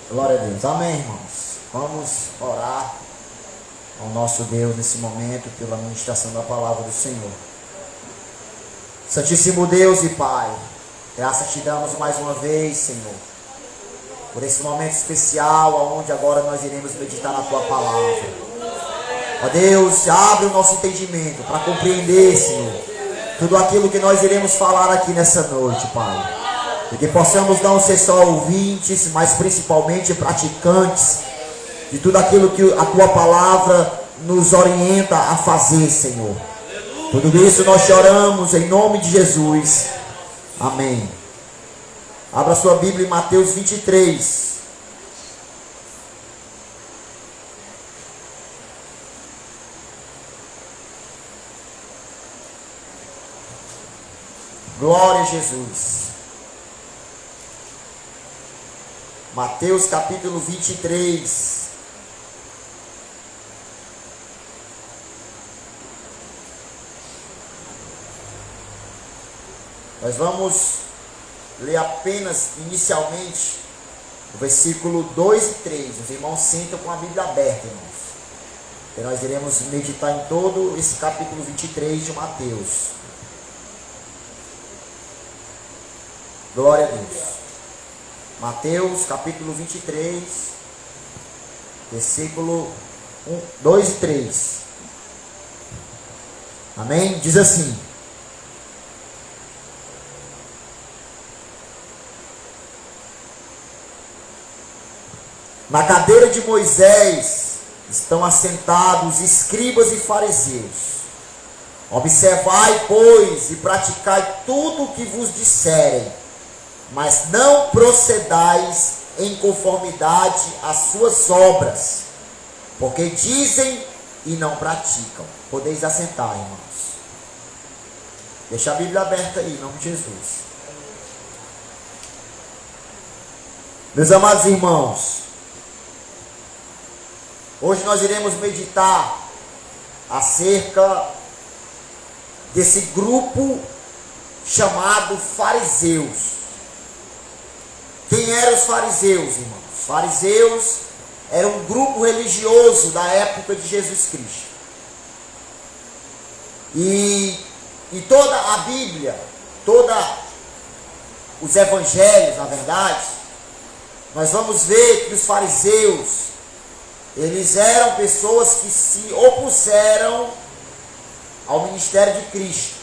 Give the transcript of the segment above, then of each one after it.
Glória a Deus. Amém, irmãos. Vamos orar ao nosso Deus nesse momento pela ministração da palavra do Senhor. Santíssimo Deus e Pai, graças te damos mais uma vez, Senhor, por esse momento especial, onde agora nós iremos meditar na Tua palavra. Ó Deus, abre o nosso entendimento para compreender, Senhor, tudo aquilo que nós iremos falar aqui nessa noite, Pai. E que possamos não ser só ouvintes, mas principalmente praticantes de tudo aquilo que a Tua palavra nos orienta a fazer, Senhor. Tudo isso nós choramos em nome de Jesus. Amém. Abra sua Bíblia em Mateus 23. Glória a Jesus. Mateus capítulo 23. Nós vamos ler apenas inicialmente o versículo 2 e 3. Os irmãos sentam com a Bíblia aberta, irmãos. E nós iremos meditar em todo esse capítulo 23 de Mateus. Glória a Deus. Mateus capítulo 23, versículo 2 e 3. Amém? Diz assim: na cadeira de Moisés estão assentados escribas e fariseus. Observai, pois, e praticai tudo o que vos disserem, mas não procedais em conformidade às suas obras, porque dizem e não praticam. Podeis assentar, irmãos. Deixa a Bíblia aberta aí, em nome de Jesus. Meus amados irmãos, hoje nós iremos meditar acerca desse grupo chamado fariseus. Quem eram os fariseus, irmãos? Os fariseus eram um grupo religioso da época de Jesus Cristo. E toda a Bíblia, todos os evangelhos, na verdade, nós vamos ver que os fariseus, eles eram pessoas que se opuseram ao ministério de Cristo.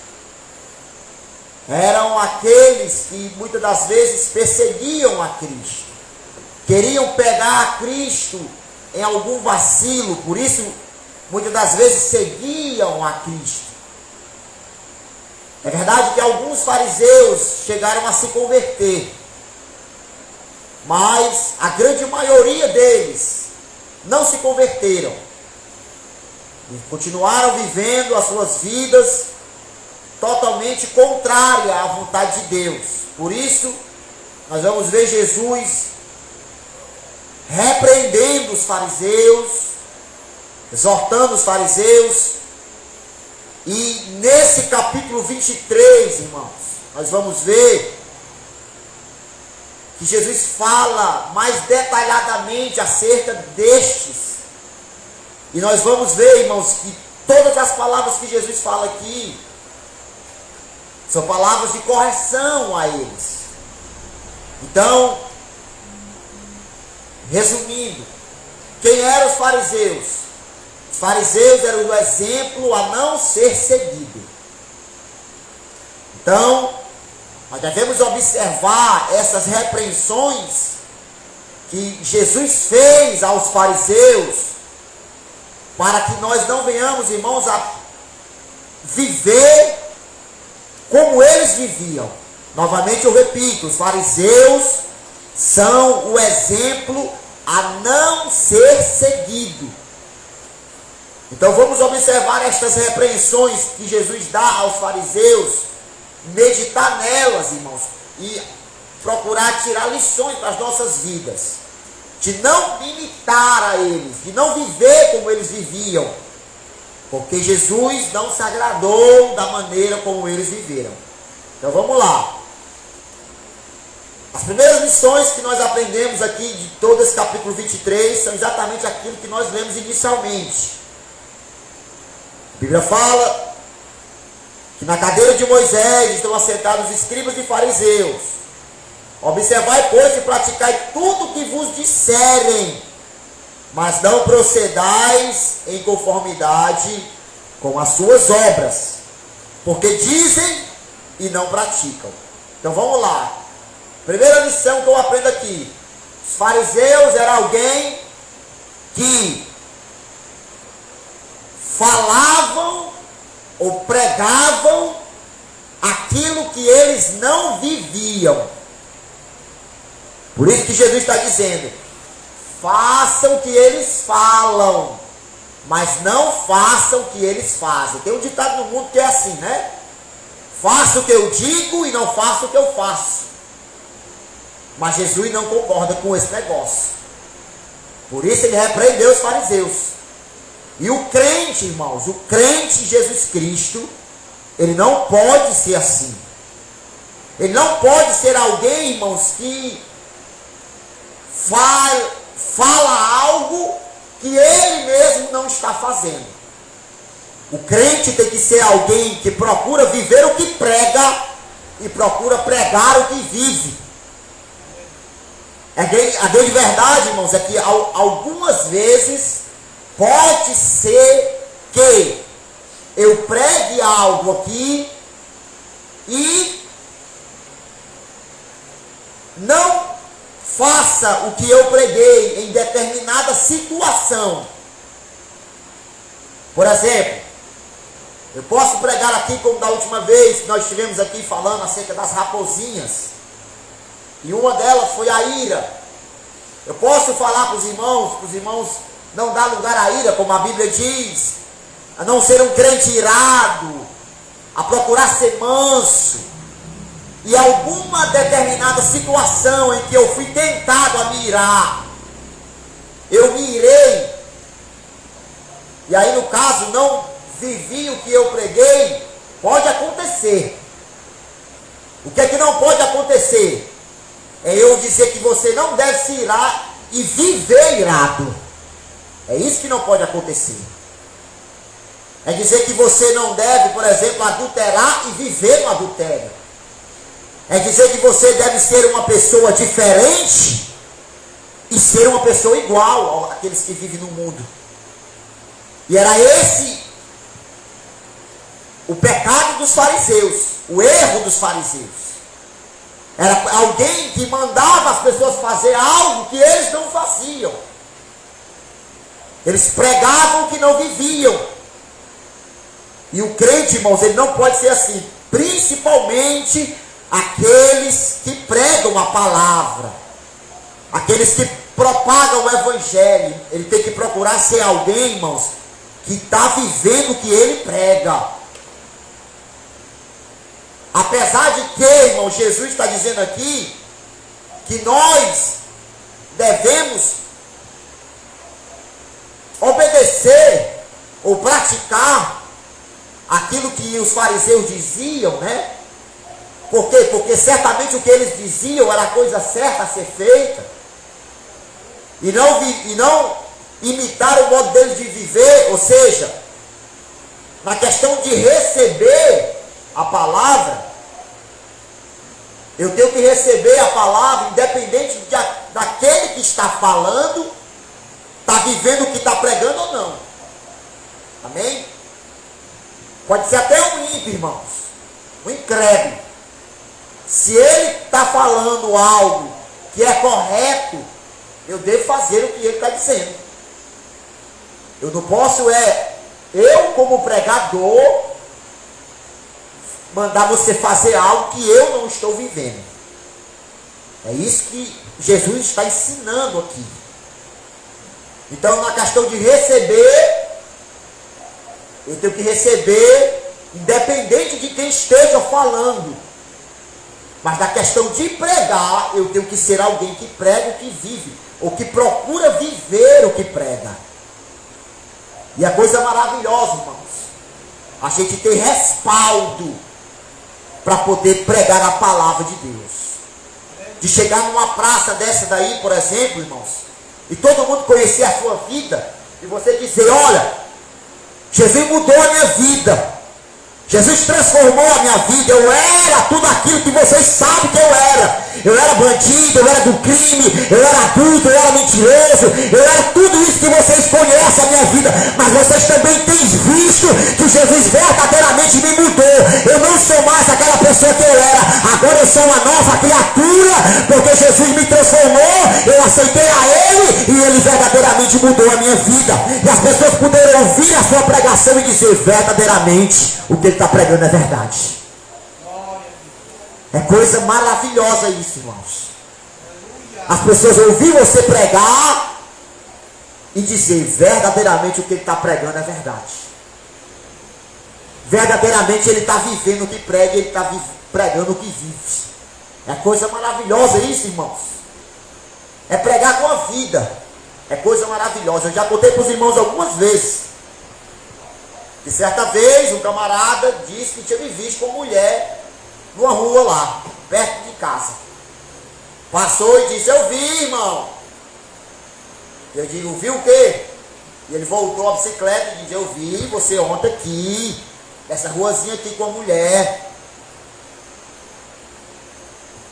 Eram aqueles que muitas das vezes perseguiam a Cristo. Queriam pegar a Cristo em algum vacilo, por isso muitas das vezes seguiam a Cristo. É verdade que alguns fariseus chegaram a se converter, mas a grande maioria deles não se converteram e continuaram vivendo as suas vidas totalmente contrária à vontade de Deus. Por isso, nós vamos ver Jesus repreendendo os fariseus, exortando os fariseus. E nesse capítulo 23, irmãos, nós vamos ver que Jesus fala mais detalhadamente acerca destes. E nós vamos ver, irmãos, que todas as palavras que Jesus fala aqui são palavras de correção a eles. Então, resumindo, quem eram os fariseus? Os fariseus eram o exemplo a não ser seguido. Então, nós devemos observar essas repreensões que Jesus fez aos fariseus, para que nós não venhamos, irmãos, a viver como eles viviam. Novamente eu repito, os fariseus são o exemplo a não ser seguido. Então vamos observar estas repreensões que Jesus dá aos fariseus, meditar nelas, irmãos, e procurar tirar lições para as nossas vidas, de não imitar a eles, de não viver como eles viviam, porque Jesus não se agradou da maneira como eles viveram. Então vamos lá. As primeiras lições que nós aprendemos aqui de todo esse capítulo 23 são exatamente aquilo que nós lemos inicialmente. A Bíblia fala que na cadeira de Moisés estão assentados os escribas e fariseus. Observai, pois, e praticai tudo o que vos disserem, mas não procedais em conformidade com as suas obras, porque dizem e não praticam. Então vamos lá. Primeira lição que eu aprendo aqui: os fariseus eram alguém que falavam ou pregavam aquilo que eles não viviam. Por isso que Jesus está dizendo: façam o que eles falam, mas não façam o que eles fazem. Tem um ditado no mundo que é assim, né? Faça o que eu digo e não faça o que eu faço. Mas Jesus não concorda com esse negócio. Por isso ele repreendeu os fariseus. E o crente, irmãos, o crente em Jesus Cristo, ele não pode ser assim. Ele não pode ser alguém, irmãos, que fala algo que ele mesmo não está fazendo. O crente tem que ser alguém que procura viver o que prega e procura pregar o que vive. A grande verdade, irmãos, é que algumas vezes pode ser que eu pregue algo aqui e não faça o que eu preguei em determinada situação. Por exemplo, eu posso pregar aqui como da última vez que nós estivemos aqui falando acerca das raposinhas. E uma delas foi a ira. Eu posso falar para os irmãos não dar lugar à ira, como a Bíblia diz, a não ser um crente irado, a procurar ser manso. E alguma determinada situação em que eu fui tentado a me irar, eu me irei. E aí, no caso, não vivi o que eu preguei, pode acontecer. O que é que não pode acontecer? É eu dizer que você não deve se irar e viver irado. É isso que não pode acontecer. É dizer que você não deve, por exemplo, adulterar e viver no adultério. É dizer que você deve ser uma pessoa diferente e ser uma pessoa igual àqueles que vivem no mundo. E era esse o pecado dos fariseus, o erro dos fariseus. Era alguém que mandava as pessoas fazer algo que eles não faziam. Eles pregavam o que não viviam. E o crente, irmãos, ele não pode ser assim. Principalmente aqueles que pregam a palavra. Aqueles que propagam o evangelho. Ele tem que procurar ser alguém, irmãos, que está vivendo o que ele prega. Apesar de que, irmão, Jesus está dizendo aqui que nós devemos obedecer ou praticar aquilo que os fariseus diziam, né? Por quê? Porque certamente o que eles diziam era a coisa certa a ser feita. E não imitar o modo deles de viver, ou seja, na questão de receber a palavra, eu tenho que receber a palavra, independente daquele que está falando, está vivendo o que está pregando ou não. Amém? Pode ser até um ímpio, irmãos, um incrédulo. Se ele está falando algo que é correto, eu devo fazer o que ele está dizendo. Eu não posso, eu como pregador, mandar você fazer algo que eu não estou vivendo. É isso que Jesus está ensinando aqui. Então, na questão de receber, eu tenho que receber independente de quem esteja falando. Mas na questão de pregar, eu tenho que ser alguém que prega o que vive, ou que procura viver o que prega. E a coisa maravilhosa, irmãos, a gente tem respaldo para poder pregar a palavra de Deus. de chegar numa praça dessa daí, por exemplo, irmãos, e todo mundo conhecer a sua vida, e você dizer, olha, Jesus mudou a minha vida, Jesus transformou a minha vida, eu era tudo aquilo que vocês sabem que eu era bandido, eu era do crime, eu era adulto, eu era mentiroso, eu era tudo isso que vocês conhecem a minha vida, mas vocês também têm visto que Jesus verdadeiramente me mudou, eu não sou mais aquela pessoa que eu era, agora eu sou uma nova criatura, porque Jesus me transformou, eu aceitei a Ele, e Ele verdadeiramente mudou a minha vida, e as pessoas poderão ouvir a sua pregação e dizer, verdadeiramente, o que ele está pregando é verdade. É coisa maravilhosa isso, irmãos. As pessoas ouvir você pregar e dizer verdadeiramente o que ele está pregando é verdade. Verdadeiramente ele está vivendo o que prega, ele está pregando o que vive. É coisa maravilhosa isso, irmãos. É pregar com a vida. É coisa maravilhosa. Eu já contei para os irmãos algumas vezes. E certa vez um camarada disse que tinha me visto com mulher numa rua lá, perto de casa. Passou e disse, eu vi, irmão. Eu digo, viu o quê? E ele voltou a bicicleta e disse, eu vi você ontem aqui, nessa ruazinha aqui com a mulher.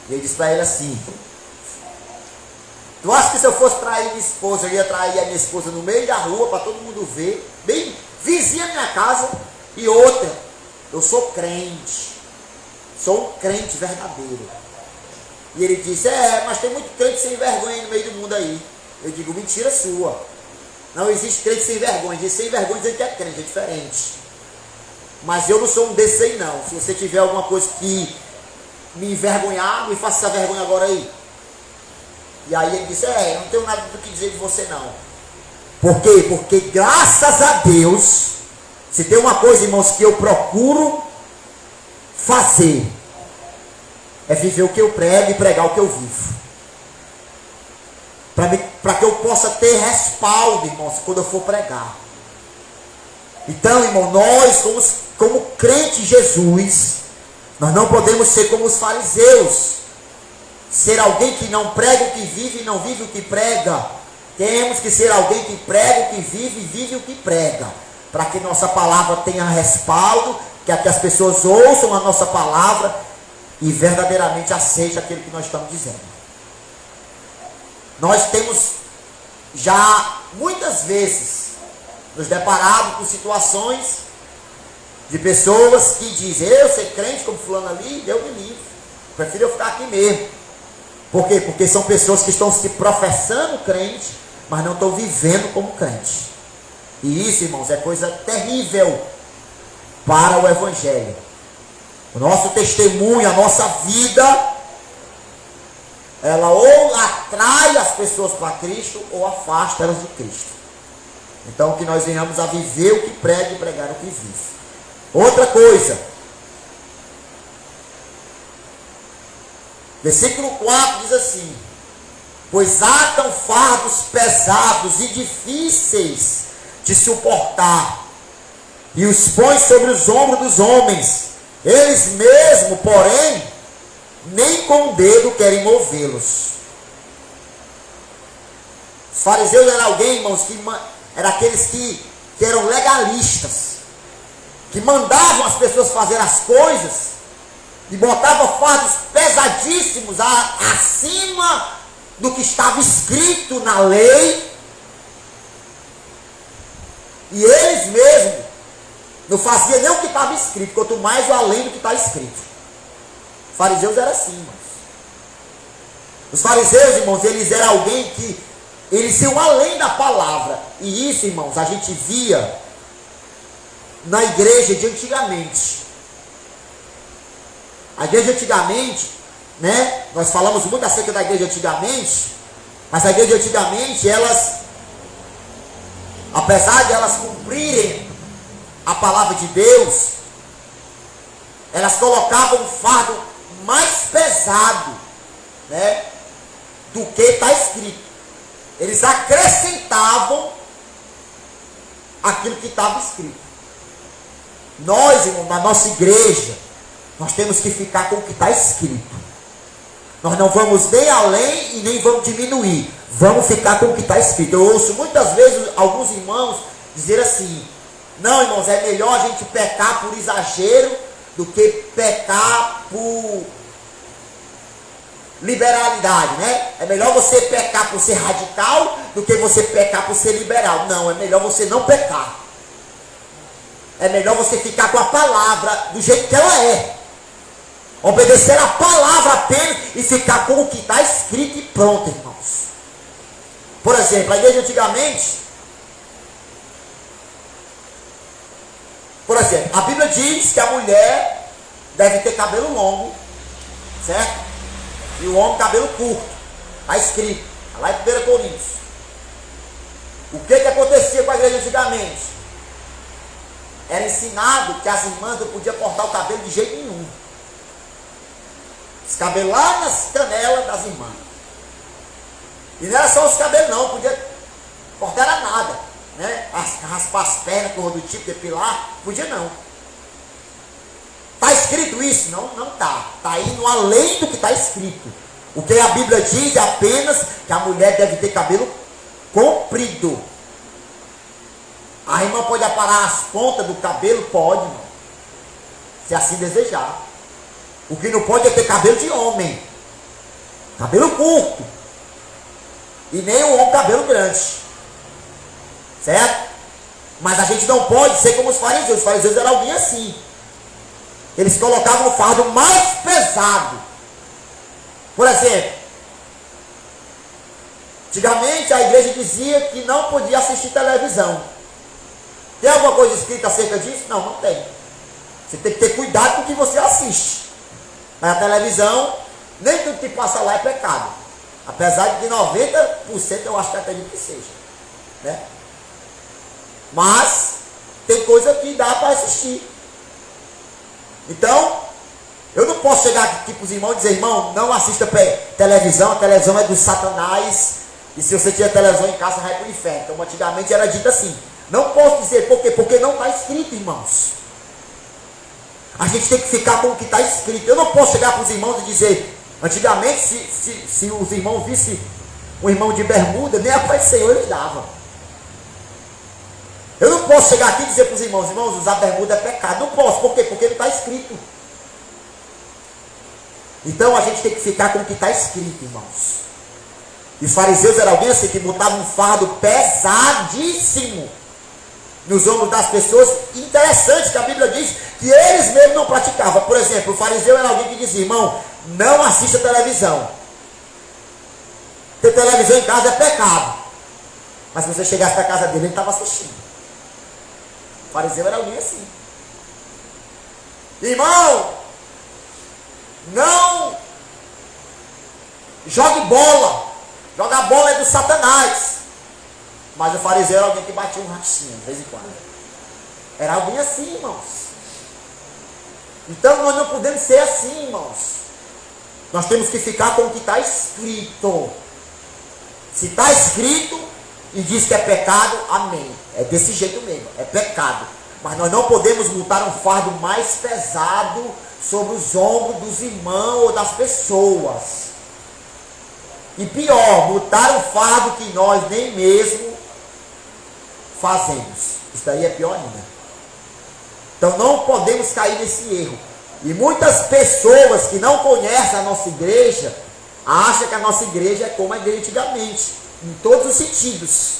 E ele disse para ele assim, tu acha que se eu fosse trair minha esposa, eu ia trair a minha esposa no meio da rua para todo mundo ver, bem vizinha minha casa? E outra, eu sou crente, sou um crente verdadeiro. E ele disse, mas tem muito crente sem vergonha no meio do mundo aí. Eu digo, mentira sua, não existe crente sem vergonha. Diz sem vergonha dizer que é crente, é diferente. Mas eu não sou um desses aí não. Se você tiver alguma coisa que me envergonhar, me faça essa vergonha agora aí. E aí ele disse, eu não tenho nada do que dizer de você não. Por quê? Porque graças a Deus, se tem uma coisa, irmãos, que eu procuro fazer, é viver o que eu prego e pregar o que eu vivo. Para que eu possa ter respaldo, irmãos, quando eu for pregar. Então, irmão, nós, como crente em Jesus, nós não podemos ser como os fariseus, ser alguém que não prega o que vive e não vive o que prega. Temos que ser alguém que prega o que vive e vive o que prega, para que nossa palavra tenha respaldo, que as pessoas ouçam a nossa palavra e verdadeiramente aceitem aquilo que nós estamos dizendo. Nós temos já muitas vezes nos deparado com situações de pessoas que dizem, eu ser crente como fulano ali, Deus me livre, prefiro eu ficar aqui mesmo. Por quê? Porque são pessoas que estão se professando crente, mas não estão vivendo como crente. E isso, irmãos, é coisa terrível para o Evangelho. O nosso testemunho, a nossa vida, ela ou atrai as pessoas para Cristo ou afasta elas de Cristo. Então que nós venhamos a viver o que prega e pregar o que vive. Outra coisa, versículo 4 diz assim, pois atam fardos pesados e difíceis de suportar, e os põe sobre os ombros dos homens, eles mesmos, porém, nem com o dedo querem movê-los. Os fariseus eram alguém, irmãos, eram aqueles que eram legalistas, que mandavam as pessoas fazer as coisas, e botavam fardos pesadíssimos acima do que estava escrito na lei, e eles mesmos não faziam nem o que estava escrito, quanto mais o além do que está escrito. Os fariseus eram assim, irmãos. Os fariseus, irmãos, eles eram alguém que eles iam além da palavra. E isso, irmãos, a gente via na igreja de antigamente. A igreja antigamente, né? Nós falamos muito acerca da igreja antigamente, mas a igreja antigamente, elas, apesar de elas cumprirem a palavra de Deus, elas colocavam um fardo mais pesado, né, do que está escrito. Eles acrescentavam aquilo que estava escrito. Nós, irmão, na nossa igreja, nós temos que ficar com o que está escrito. Nós não vamos nem além e nem vamos diminuir. Vamos ficar com o que está escrito. Eu ouço muitas vezes alguns irmãos dizer assim: não, irmãos, é melhor a gente pecar por exagero do que pecar por liberalidade, né? É melhor você pecar por ser radical do que você pecar por ser liberal. Não, é melhor você não pecar. É melhor você ficar com a palavra do jeito que ela é. Obedecer a palavra apenas e ficar com o que está escrito e pronto, irmãos. Por exemplo, a igreja antigamente, a Bíblia diz que a mulher deve ter cabelo longo, certo? E o homem cabelo curto. Está escrito, lá em 1 Coríntios. O que acontecia com a igreja antigamente? Era ensinado que as irmãs não podiam cortar o cabelo de jeito nenhum. Os cabelos lá nas canelas das irmãs. E não era só os cabelos não, podia cortar era nada, né? Raspar as pernas, coisa do tipo, depilar, podia não. Está escrito isso? Não, não está. Está indo além do que está escrito. O que a Bíblia diz é apenas que a mulher deve ter cabelo comprido. A irmã pode aparar as pontas do cabelo? Pode, irmão, se assim desejar. O que não pode é ter cabelo de homem, cabelo curto, e nem o homem cabelo grande, certo? Mas a gente não pode ser como os fariseus. Os fariseus eram alguém assim. Eles colocavam o fardo mais pesado. Por exemplo, antigamente a igreja dizia que não podia assistir televisão. Tem alguma coisa escrita acerca disso? Não, não tem. Você tem que ter cuidado com o que você assiste. Mas a televisão, nem tudo que passa lá é pecado. Apesar de que 90% eu acho que acredito que seja, né? Mas tem coisa que dá para assistir. Então, eu não posso chegar aqui para os irmãos e dizer: irmão, não assista televisão, a televisão é do Satanás, e se você tiver televisão em casa, vai para o inferno. Então, antigamente era dito assim. Não posso dizer por quê? Porque não está escrito, irmãos. A gente tem que ficar com o que está escrito. Eu não posso chegar para os irmãos e dizer: antigamente, se os irmãos vissem um irmão de bermuda, nem a paz do Senhor eles davam. Eu não posso chegar aqui e dizer para os irmãos: irmãos, usar bermuda é pecado. Não posso. Por quê? Porque não está escrito. Então a gente tem que ficar com o que está escrito, irmãos. E os fariseus eram alguém assim que botavam um fardo pesadíssimo nos ombros das pessoas. Interessante que a Bíblia diz que eles mesmos não praticavam. Por exemplo, o fariseu era alguém que dizia: irmão, não assista televisão. Ter televisão em casa é pecado. Mas se você chegasse na casa dele, ele estava assistindo. O fariseu era alguém assim. Irmão, não jogue bola. Jogar bola é do Satanás. Mas o fariseu era alguém que batia um ratinho de vez em quando. Era alguém assim, irmãos. Então nós não podemos ser assim, irmãos. Nós temos que ficar com o que está escrito. Se está escrito e diz que é pecado, amém. É desse jeito mesmo, é pecado. Mas nós não podemos botar um fardo mais pesado sobre os ombros dos irmãos ou das pessoas. E pior, botar um fardo que nós nem mesmo fazemos. Isso daí é pior ainda. Então não podemos cair nesse erro. E muitas pessoas que não conhecem a nossa igreja acham que a nossa igreja é como a igreja antigamente, em todos os sentidos.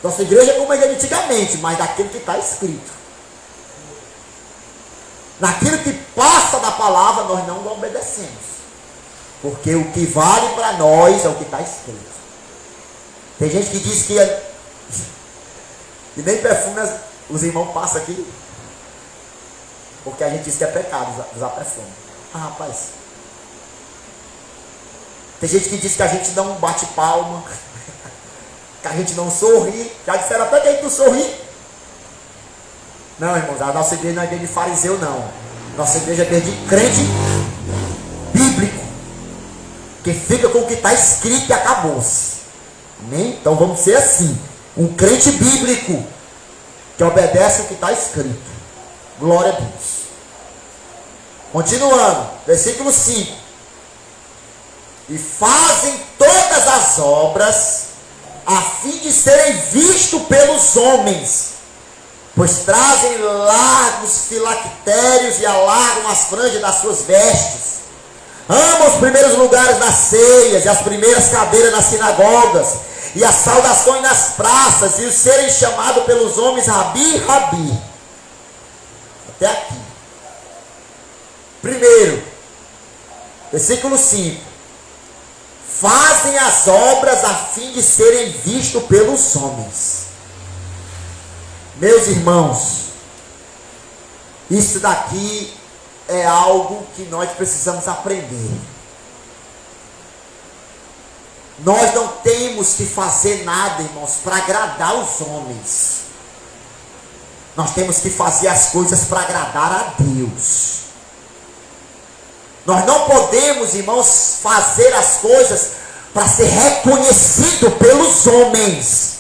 Nossa igreja é como a igreja antigamente, mas daquilo que está escrito. Naquilo que passa da palavra, nós não obedecemos. Porque o que vale para nós é o que está escrito. Tem gente que diz que nem perfume os irmãos passam aqui, porque a gente diz que é pecado usar perfume. Ah, rapaz. Tem gente que diz que a gente não bate palma, que a gente não sorri. Já disseram até que a gente não sorri. Não, irmãos, a nossa igreja não é igreja de fariseu, não. Nossa igreja é igreja de crente bíblico, que fica com o que está escrito e acabou-se. Amém? Então vamos ser assim, um crente bíblico que obedece o que está escrito. Glória a Deus. Continuando, versículo 5. e fazem todas as obras a fim de serem vistos pelos homens, pois trazem largos filactérios e alargam as franjas das suas vestes. Amam os primeiros lugares nas ceias e as primeiras cadeiras nas sinagogas e as saudações nas praças e os serem chamados pelos homens Rabi, Rabi. Até aqui. Primeiro, versículo 5. Fazem as obras a fim de serem vistos pelos homens. Meus irmãos, isso daqui é algo que nós precisamos aprender. Nós não temos que fazer nada, irmãos, para agradar os homens. Nós temos que fazer as coisas para agradar a Deus. Nós não podemos, irmãos, fazer as coisas para ser reconhecido pelos homens.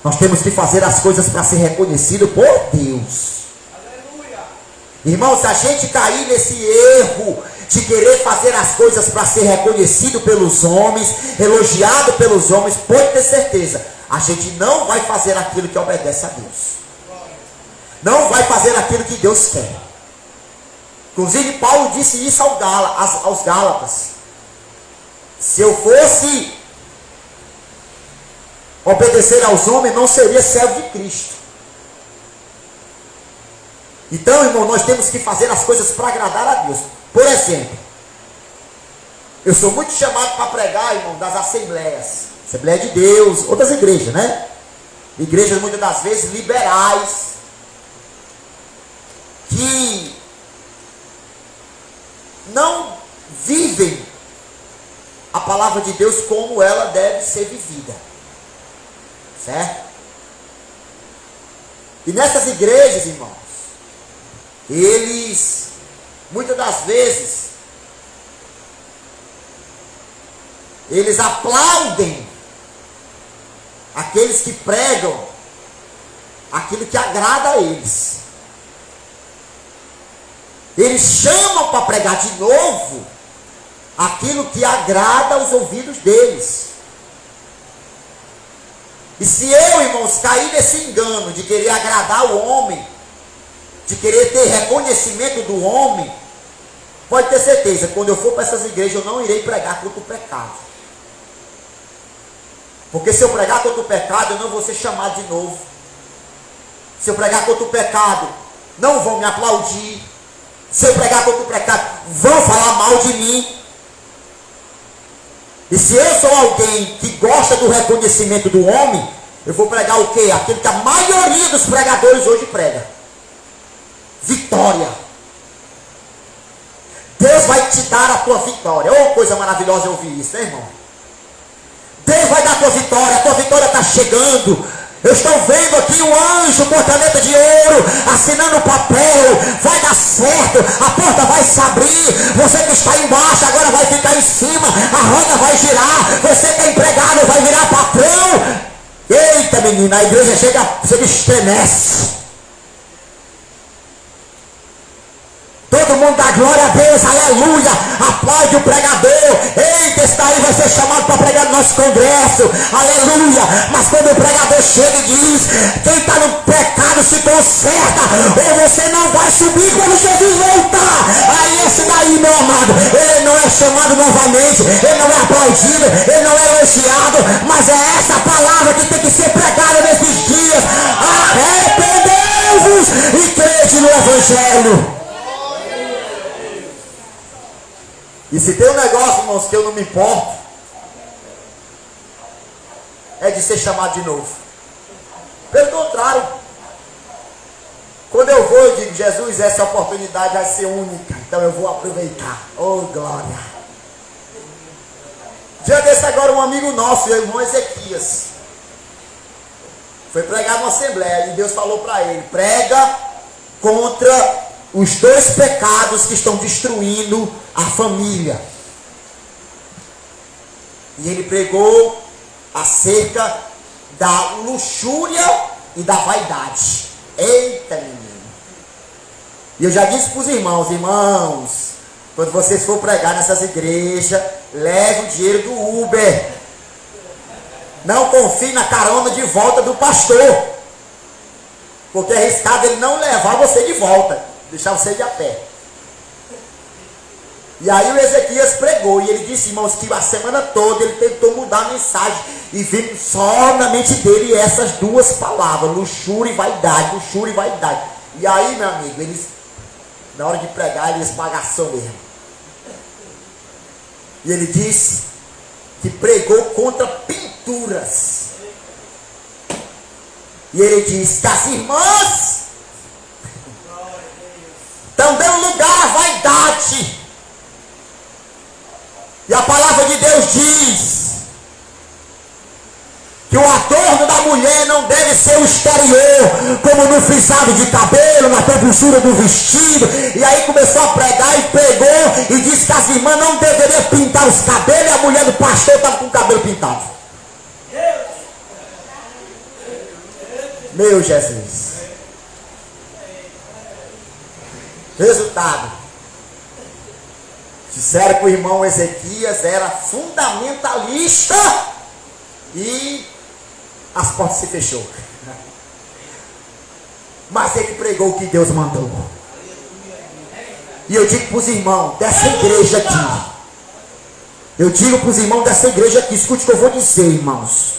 Nós temos que fazer as coisas para ser reconhecido por Deus. Aleluia. Irmãos, se a gente cair nesse erro de querer fazer as coisas para ser reconhecido pelos homens, elogiado pelos homens, pode ter certeza, a gente não vai fazer aquilo que obedece a Deus. Não vai fazer aquilo que Deus quer. Inclusive Paulo disse isso aos Gálatas. Se eu fosse obedecer aos homens, não seria servo de Cristo. Então, irmão, nós temos que fazer as coisas para agradar a Deus. Por exemplo, eu sou muito chamado para pregar, irmão, das assembleias. Assembleia de Deus, outras igrejas, né? Igrejas muitas das vezes liberais, que não vivem a palavra de Deus como ela deve ser vivida. Certo? E nessas igrejas, irmãos, eles, muitas das vezes, eles aplaudem aqueles que pregam aquilo que agrada a eles. Eles chamam para pregar de novo aquilo que agrada aos ouvidos deles. E se eu, irmãos, cair nesse engano de querer agradar o homem, de querer ter reconhecimento do homem, pode ter certeza, quando eu for para essas igrejas, eu não irei pregar contra o pecado. Porque se eu pregar contra o pecado, eu não vou ser chamado de novo. Se eu pregar contra o pecado, não vão me aplaudir. Se eu pregar contra o pecado, vão falar mal de mim. E se eu sou alguém que gosta do reconhecimento do homem, eu vou pregar o quê? Aquilo que a maioria dos pregadores hoje prega: vitória. Deus vai te dar a tua vitória. Oh, coisa maravilhosa ouvir isso, né, irmão? Deus vai dar a tua vitória está chegando. Eu estou vendo aqui um anjo com a caneta de ouro, assinando o papel. Vai dar certo, a porta vai se abrir. Você que está embaixo agora vai ficar em cima. A roda vai girar. Você que é empregado vai virar patrão. Eita, menina, a igreja chega estremece. Todo mundo dá glória a Deus, aleluia, aplaude o pregador. Eita, esse daí vai ser chamado para pregar no nosso congresso, aleluia. Mas quando o pregador chega e diz: quem está no pecado se conserta, ou você não vai subir quando Jesus voltar. Aí esse daí, meu amado, ele não é chamado novamente, ele não é aplaudido, ele não é elogiado, mas é essa palavra que tem que ser pregada nesses dias: arrependei-vos e crede no Evangelho. E se tem um negócio, irmãos, que eu não me importo, é de ser chamado de novo. Pelo contrário, quando eu vou, eu digo: Jesus, essa oportunidade vai ser única, então eu vou aproveitar. Oh, glória! Dia desse agora, um amigo nosso, o irmão Ezequias, foi pregar numa assembleia, e Deus falou para ele: prega contra os 2 pecados que estão destruindo a família. E ele pregou acerca da luxúria e da vaidade. Eita, menino! E eu já disse para os irmãos: irmãos, quando vocês for pregar nessas igrejas, leve o dinheiro do Uber. Não confie na carona de volta do pastor. Porque é arriscado ele não levar você de volta, deixar você de a pé. E aí o Ezequias pregou, e ele disse, irmãos, que a semana toda ele tentou mudar a mensagem, e viu só na mente dele essas duas palavras, luxúria e vaidade, luxúria e vaidade. E aí, meu amigo, eles, na hora de pregar, eles bagaçou mesmo. E ele disse que pregou contra pinturas. E ele disse que as irmãs estão dando lugar à vaidade. E a palavra de Deus diz que o adorno da mulher não deve ser o exterior, como no frisado de cabelo, na pebruçura do vestido. E aí começou a pregar e pregou e disse que as irmãs não deveriam pintar os cabelos, e a mulher do pastor estava com o cabelo pintado. Meu Jesus. Resultado. Disseram que o irmão Ezequias era fundamentalista e as portas se fechou. Mas ele pregou o que Deus mandou. E eu digo para os irmãos dessa igreja aqui. Eu digo para os irmãos dessa igreja aqui. Escute o que eu vou dizer, irmãos.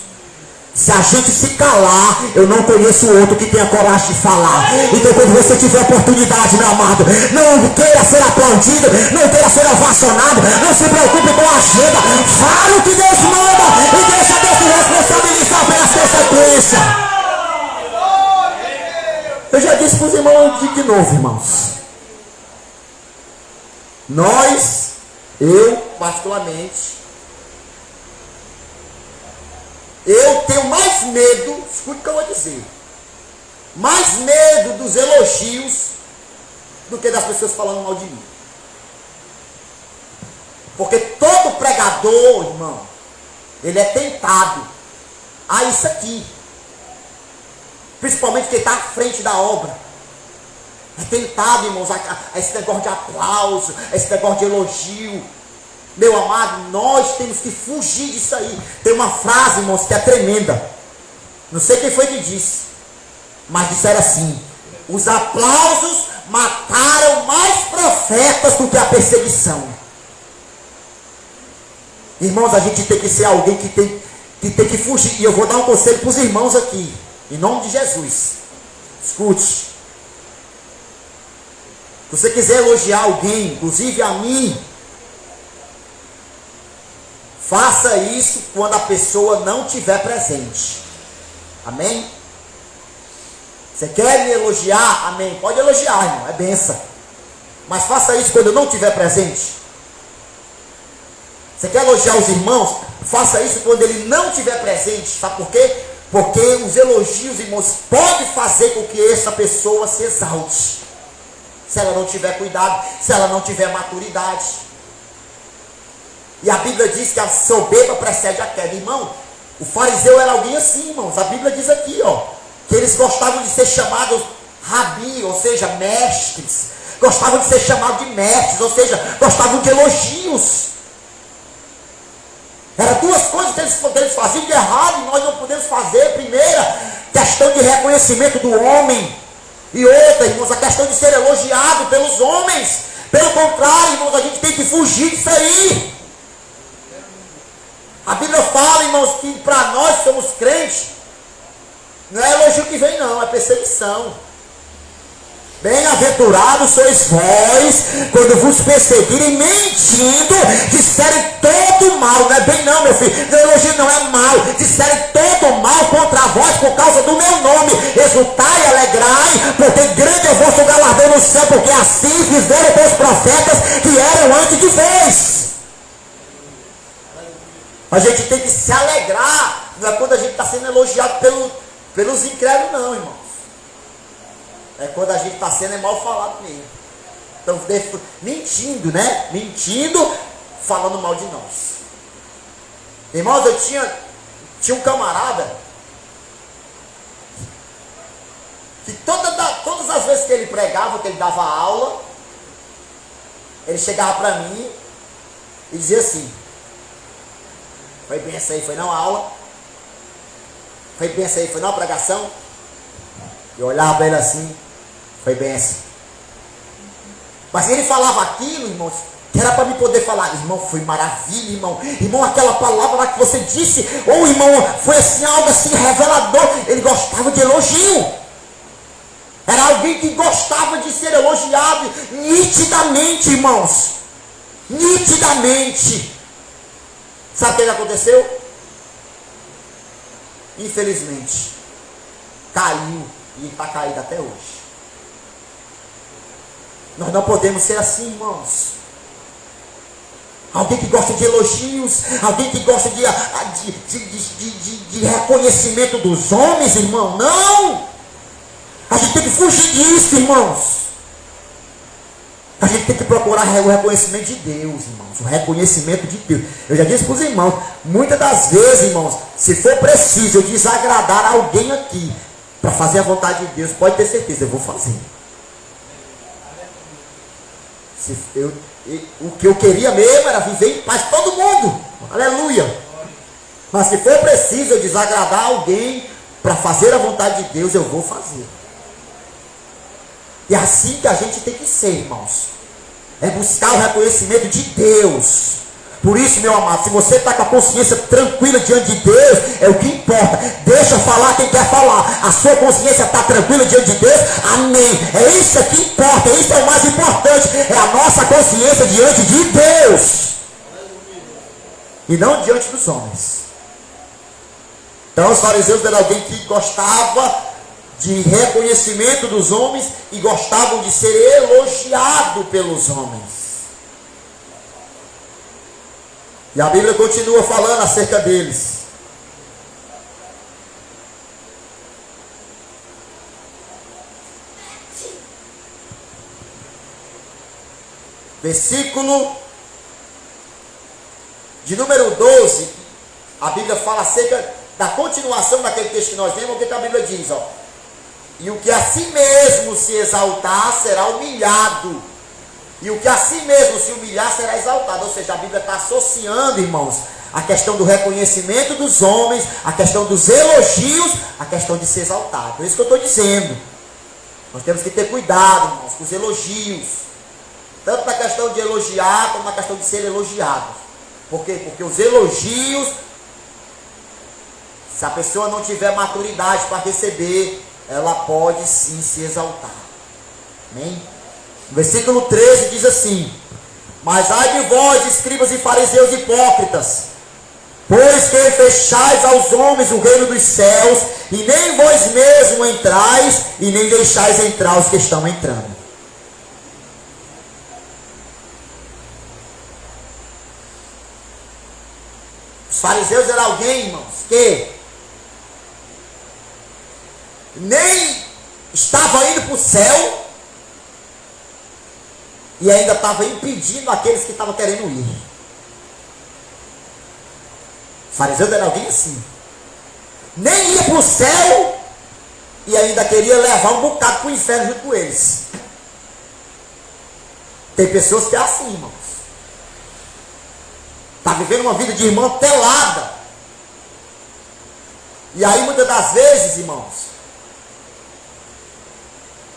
Se a gente se calar, eu não conheço outro que tenha coragem de falar. Então quando você tiver oportunidade, meu amado, não queira ser aplaudido, não queira ser ovacionado, não se preocupe com a agenda. Fale o que Deus manda e deixa Deus se responsabilizar pelas consequências. Eu já disse para os irmãos de novo, irmãos. Eu particularmente, eu tenho mais medo, escute o que eu vou dizer, mais medo dos elogios do que das pessoas falando mal de mim. Porque todo pregador, irmão, ele é tentado a isso aqui. Principalmente quem está à frente da obra. É tentado, irmãos, a esse negócio de aplauso, a esse negócio de elogio. Meu amado, nós temos que fugir disso aí. Tem uma frase, irmãos, que é tremenda. Não sei quem foi que disse, mas disseram assim: os aplausos mataram mais profetas do que a perseguição. Irmãos, a gente tem que ser alguém que tem que fugir. E eu vou dar um conselho para os irmãos aqui, em nome de Jesus. Escute. Se você quiser elogiar alguém, inclusive a mim, faça isso quando a pessoa não estiver presente. Amém? Você quer me elogiar? Amém. Pode elogiar, irmão. É benção. Mas faça isso quando eu não estiver presente. Você quer elogiar os irmãos? Faça isso quando ele não estiver presente. Sabe por quê? Porque os elogios, irmãos, podem fazer com que essa pessoa se exalte. Se ela não tiver cuidado, se ela não tiver maturidade. E a Bíblia diz que a soberba precede a queda. Irmão, o fariseu era alguém assim, irmãos. A Bíblia diz aqui, ó, que eles gostavam de ser chamados rabi, ou seja, mestres. Gostavam de ser chamados de mestres, ou seja, gostavam de elogios. Eram duas coisas que eles faziam de errado e nós não podemos fazer. Primeira, questão de reconhecimento do homem. E outra, irmãos, a questão de ser elogiado pelos homens. Pelo contrário, irmãos, a gente tem que fugir disso aí. A Bíblia fala, irmãos, que para nós que somos crentes, não é elogio que vem não, é perseguição. Bem-aventurados sois vós, quando vos perseguirem mentindo, disserem todo mal. Não é bem não, meu filho, não elogio não, é mal. Disserem todo mal contra vós por causa do meu nome. Exultai e alegrai, porque grande é o vosso galardão no céu, porque assim fizeram com os profetas que eram antes de vós. A gente tem que se alegrar, não é quando a gente está sendo elogiado pelos incrédulos não, irmãos. É quando a gente está sendo mal falado mesmo. Então, mentindo, né? Mentindo, falando mal de nós. Irmãos, eu tinha um camarada que todas as vezes que ele pregava, que ele dava aula, ele chegava para mim e dizia assim: Foi benção aí, foi não a aula? Foi benção aí, foi não a pregação? Eu olhava para ele assim, foi benção. Mas ele falava aquilo, irmãos, que era para me poder falar, irmão, foi maravilha, irmão. Irmão, aquela palavra lá que você disse, ou irmão, foi assim, algo assim revelador. Ele gostava de elogio. Era alguém que gostava de ser elogiado nitidamente, irmãos. Nitidamente. Sabe o que aconteceu? Infelizmente, caiu e está caído até hoje. Nós não podemos ser assim, irmãos. Alguém que gosta de elogios, alguém que gosta de reconhecimento dos homens, irmão. Não! A gente tem que fugir disso, irmãos. A gente tem que procurar o reconhecimento de Deus, irmãos. O reconhecimento de Deus. Eu já disse para os irmãos, muitas das vezes, irmãos, se for preciso eu desagradar alguém aqui para fazer a vontade de Deus, pode ter certeza, eu vou fazer. O que eu queria mesmo era viver em paz com todo mundo. Aleluia. Mas se for preciso eu desagradar alguém para fazer a vontade de Deus, eu vou fazer. E é assim que a gente tem que ser, irmãos. É buscar o reconhecimento de Deus. Por isso, meu amado, se você está com a consciência tranquila diante de Deus, é o que importa. Deixa falar quem quer falar. A sua consciência está tranquila diante de Deus? Amém. É isso que importa. Isso é o mais importante. É a nossa consciência diante de Deus. E não diante dos homens. Então, os fariseus eram alguém que gostava de reconhecimento dos homens e gostavam de ser elogiado pelos homens. E a Bíblia continua falando acerca deles. Versículo de número 12, a Bíblia fala acerca da continuação daquele texto que nós lemos. O que a Bíblia diz? Ó? E o que a si mesmo se exaltar será humilhado. E o que a si mesmo se humilhar será exaltado. Ou seja, a Bíblia está associando, irmãos, a questão do reconhecimento dos homens, a questão dos elogios, a questão de ser exaltado. Por isso que eu estou dizendo. Nós temos que ter cuidado, irmãos, com os elogios. Tanto na questão de elogiar, como na questão de ser elogiado. Por quê? Porque os elogios, se a pessoa não tiver maturidade para receber, ela pode sim se exaltar. Amém? O versículo 13 diz assim: mas ai de vós, escribas e fariseus hipócritas, pois que fechais aos homens o reino dos céus, e nem vós mesmo entrais, e nem deixais entrar os que estão entrando. Os fariseus eram alguém, irmãos, que nem estava indo para o céu e ainda estava impedindo aqueles que estavam querendo ir. Os fariseus eram alguém assim. Nem ia para o céu e ainda queria levar um bocado para o inferno junto com eles. Tem pessoas que é assim, irmãos. Está vivendo uma vida de irmão telada. E aí muitas das vezes, irmãos,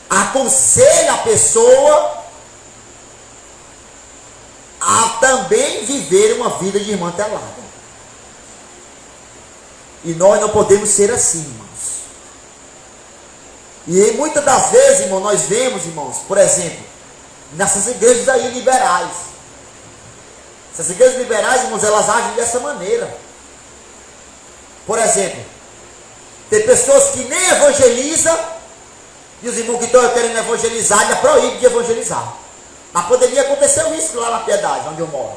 aconselha a pessoa a também viver uma vida de irmã telada. E nós não podemos ser assim, irmãos. E muitas das vezes, irmão, nós vemos, irmãos, por exemplo, nessas igrejas aí liberais. Essas igrejas liberais, irmãos, elas agem dessa maneira. Por exemplo, tem pessoas que nem evangelizam, e os irmãos que estão querendo evangelizar, já proíbe de evangelizar. Na pandemia aconteceu isso lá na Piedade, onde eu moro.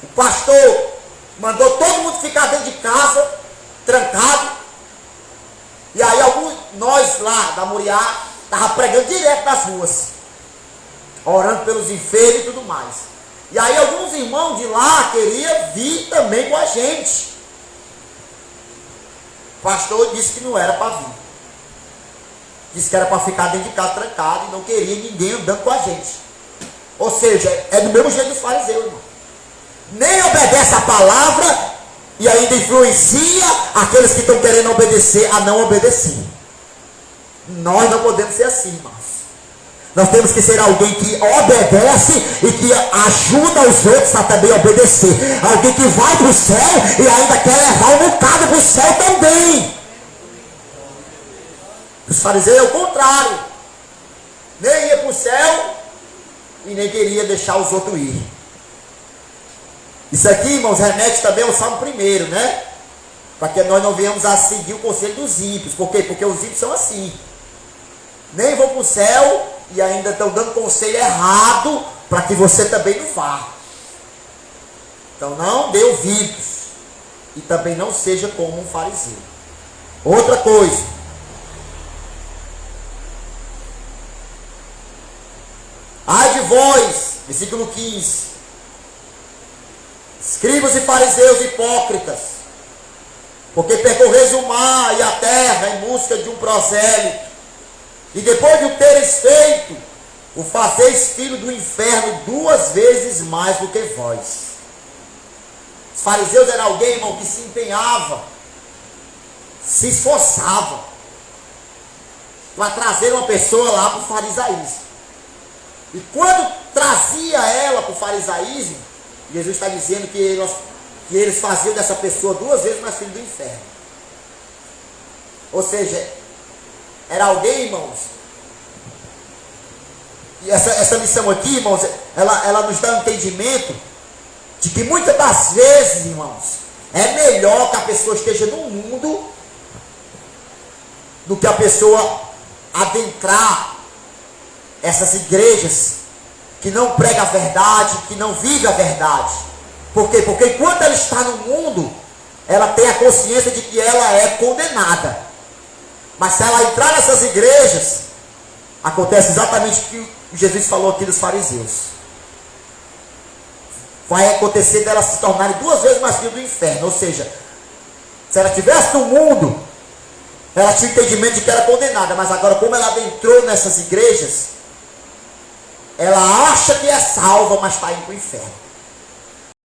O pastor mandou todo mundo ficar dentro de casa, trancado. E aí nós lá da Muriá, estava pregando direto nas ruas, orando pelos enfermos e tudo mais. E aí alguns irmãos de lá queriam vir também com a gente. O pastor disse que não era para vir. Disse que era para ficar dentro de casa trancado e não queria ninguém andando com a gente. Ou seja, é do mesmo jeito dos fariseus, irmão. nem obedece a palavra e ainda influencia aqueles que estão querendo obedecer a não obedecer. Nós não podemos ser assim, irmãos. Nós temos que ser alguém que obedece e que ajuda os outros a também obedecer. Alguém que vai para o céu e ainda quer levar um bocado para o céu também. Os fariseus é o contrário. Nem ia para o céu e nem queria deixar os outros ir. Isso aqui, irmãos, remete também ao Salmo 1, né? Para que nós não venhamos a seguir o conselho dos ímpios. Por quê? Porque os ímpios são assim. Nem vão para o céu e ainda estão dando conselho errado para que você também não vá. Então não dê ouvidos e também não seja como um fariseu. Outra coisa, ai de vós, versículo 15, escribas e fariseus hipócritas, porque percorreis o mar e a terra em busca de um prosélito, e depois de o teres feito, o fazeis filho do inferno 2 vezes mais do que vós. Os fariseus eram alguém, irmão, que se empenhava, se esforçava para trazer uma pessoa lá para o farisaísmo. E quando trazia ela para o farisaísmo, Jesus está dizendo que eles faziam dessa pessoa 2 vezes mais filho do inferno. Ou seja, era alguém, irmãos, e essa lição aqui, irmãos, ela nos dá um entendimento de que muitas das vezes, irmãos, é melhor que a pessoa esteja no mundo do que a pessoa adentrar essas igrejas que não prega a verdade, que não vive a verdade. Por quê? Porque enquanto ela está no mundo, ela tem a consciência de que ela é condenada. Mas se ela entrar nessas igrejas, acontece exatamente o que Jesus falou aqui dos fariseus. Vai acontecer dela se tornarem 2 vezes mais filho do inferno. Ou seja, se ela estivesse no mundo, ela tinha entendimento de que era condenada. Mas agora, como ela adentrou nessas igrejas, ela acha que é salva, mas está indo para o inferno.